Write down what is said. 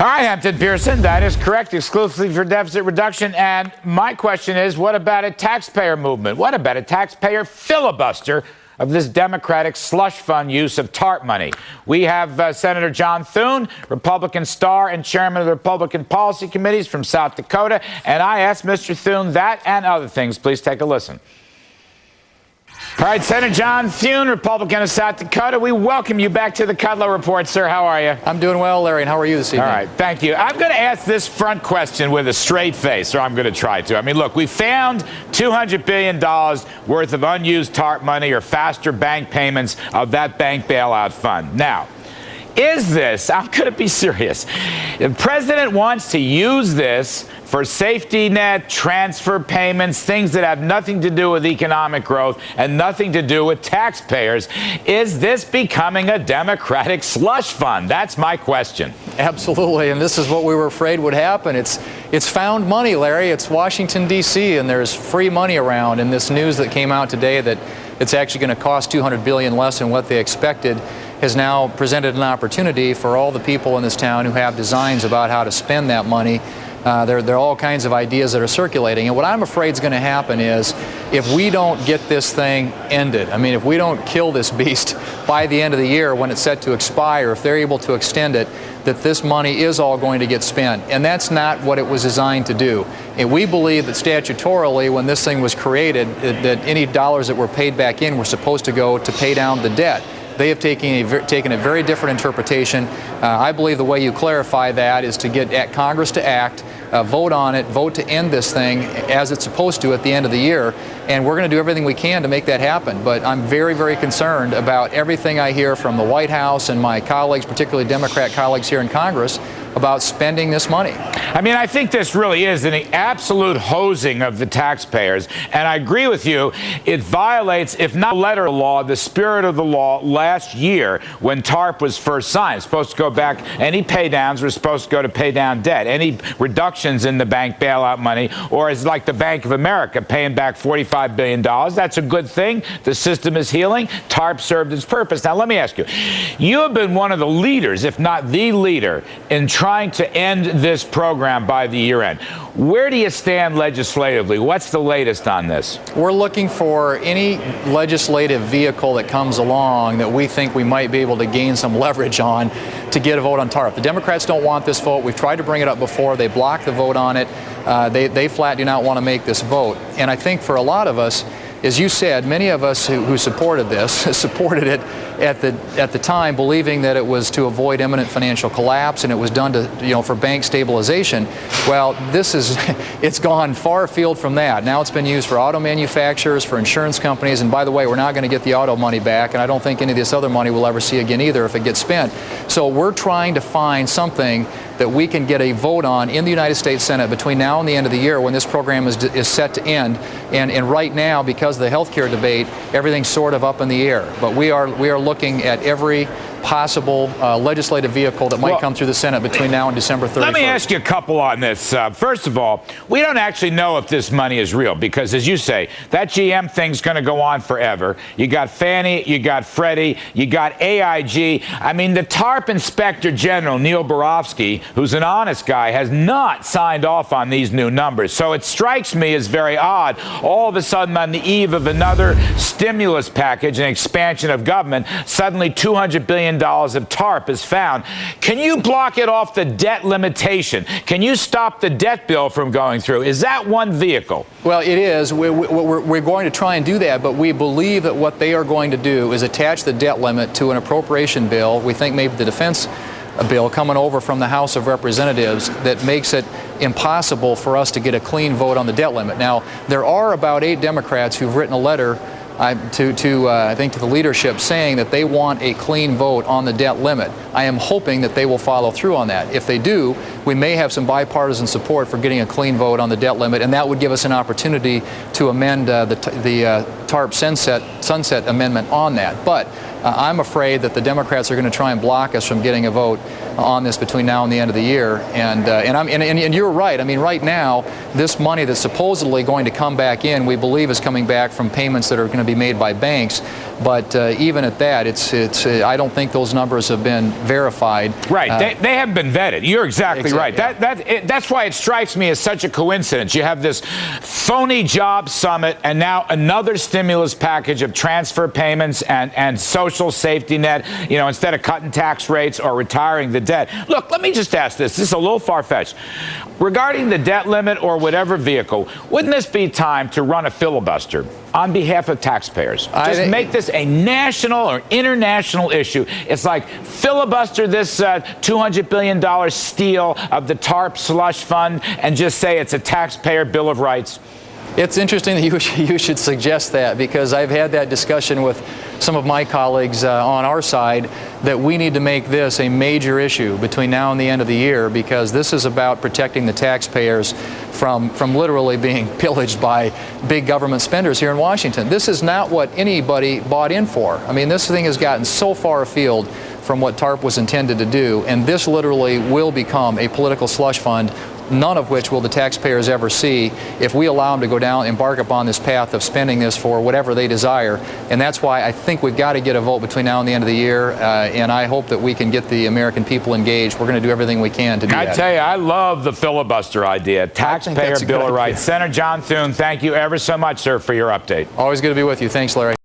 Hi, Hampton Pearson. That is correct, exclusively for deficit reduction. And my question is, what about a taxpayer movement? What about a taxpayer filibuster of this Democratic slush fund use of TARP money? We have Senator John Thune, Republican star and chairman of the Republican Policy Committees from South Dakota. And I asked Mr. Thune that and other things. Please take a listen. All right, Senator John Thune, Republican of South Dakota, we welcome you back to the Kudlow Report, sir. How are you? I'm doing well, Larry, and how are you this evening? All right, thank you. I'm going to ask this front question with a straight face, or I'm going to try to. I mean, look, we found $200 billion worth of unused TARP money or faster bank payments of that bank bailout fund. Now, is this, I'm going to be serious, the president wants to use this for safety net, transfer payments, things that have nothing to do with economic growth and nothing to do with taxpayers. Is this becoming a Democratic slush fund? That's my question. Absolutely, and this is what we were afraid would happen. It's found money, Larry. It's Washington, D.C., and there's free money around. And this news that came out today that it's actually going to cost $200 billion less than what they expected has now presented an opportunity for all the people in this town who have designs about how to spend that money. There are all kinds of ideas that are circulating, and what I'm afraid is going to happen is if we don't get this thing ended, I mean, if we don't kill this beast by the end of the year when it's set to expire, if they're able to extend it, that this money is all going to get spent, and that's not what it was designed to do. And we believe that statutorily, when this thing was created, that any dollars that were paid back in were supposed to go to pay down the debt. They have taken a very different interpretation. I believe the way you clarify that is to get Congress to act, vote on it, vote to end this thing as it's supposed to at the end of the year. And we're going to do everything we can to make that happen. But I'm very, very concerned about everything I hear from the White House and my colleagues, particularly Democrat colleagues here in Congress, about spending this money. I mean, I think this really is an absolute hosing of the taxpayers. And I agree with you. It violates, if not letter of law, the spirit of the law last year when TARP was first signed. It's supposed to go back. Any pay downs were supposed to go to pay down debt. Any reductions in the bank bailout money, or as like the Bank of America paying back $45 billion, that's a good thing. The system is healing. TARP served its purpose. Now, let me ask you. You have been one of the leaders, if not the leader, in trying to end this program by the year end. Where do you stand legislatively? What's the latest on this? We're looking for any legislative vehicle that comes along that we think we might be able to gain some leverage on to get a vote on TARP. The Democrats don't want this vote. We've tried to bring it up before. They blocked the vote on it. They flat do not want to make this vote. And I think for a lot of us, as you said, many of us who supported this supported it at the time, believing that it was to avoid imminent financial collapse and it was done to for bank stabilization. Well, it's gone far afield from that. Now it's been used for auto manufacturers, for insurance companies, and by the way, we're not going to get the auto money back, and I don't think any of this other money we'll ever see again either if it gets spent. So we're trying to find something that we can get a vote on in the United States Senate between now and the end of the year when this program is set to end. And right now, because of the health care debate, everything's sort of up in the air. But we are looking at every possible legislative vehicle that might come through the Senate between now and December 31st. Let me ask you a couple on this. First of all, we don't actually know if this money is real because, as you say, that GM thing's going to go on forever. You got Fannie, you got Freddie, you got AIG. I mean, the TARP Inspector General, Neil Barofsky, who's an honest guy, has not signed off on these new numbers. So it strikes me as very odd. All of a sudden, on the eve of another stimulus package and expansion of government, suddenly $200 billion of TARP is found. Can you block it off the debt limitation? Can you stop the debt bill from going through? Is that one vehicle? Well, it is. We're going to try and do that, but we believe that what they are going to do is attach the debt limit to an appropriation bill. We think maybe the defense bill coming over from the House of Representatives that makes it impossible for us to get a clean vote on the debt limit. Now, there are about 8 Democrats who've written a letter I think to the leadership saying that they want a clean vote on the debt limit. I am hoping that they will follow through on that. If they do, we may have some bipartisan support for getting a clean vote on the debt limit, and that would give us an opportunity to amend the TARP sunset amendment on that. But I'm afraid that the Democrats are going to try and block us from getting a vote on this between now and the end of the year. And you're right. I mean, right now, this money that's supposedly going to come back in, we believe is coming back from payments that are going to be made by banks. But even at that, I don't think those numbers have been verified. Right. They haven't been vetted. You're exactly right. Yeah. That's why it strikes me as such a coincidence. You have this phony job summit and now another stimulus package of transfer payments and social safety net, you know, instead of cutting tax rates or retiring the debt. Look, let me just ask this. This is a little far-fetched. Regarding the debt limit or whatever vehicle, wouldn't this be time to run a filibuster on behalf of taxpayers? Just make this a national or international issue. It's like filibuster this $200 billion steal of the TARP slush fund and just say it's a taxpayer bill of rights. It's interesting that you should suggest that, because I've had that discussion with some of my colleagues on our side that we need to make this a major issue between now and the end of the year, because this is about protecting the taxpayers from literally being pillaged by big government spenders here in Washington. This is not what anybody bought in for. I mean, this thing has gotten so far afield from what TARP was intended to do, and this literally will become a political slush fund, none of which will the taxpayers ever see if we allow them to go down, embark upon this path of spending this for whatever they desire. And that's why I think we've got to get a vote between now and the end of the year, and I hope that we can get the American people engaged. We're going to do everything we can to do that. I tell you, I love the filibuster idea. Taxpayer bill of rights. Senator John Thune, thank you ever so much, sir, for your update. Always good to be with you. Thanks, Larry.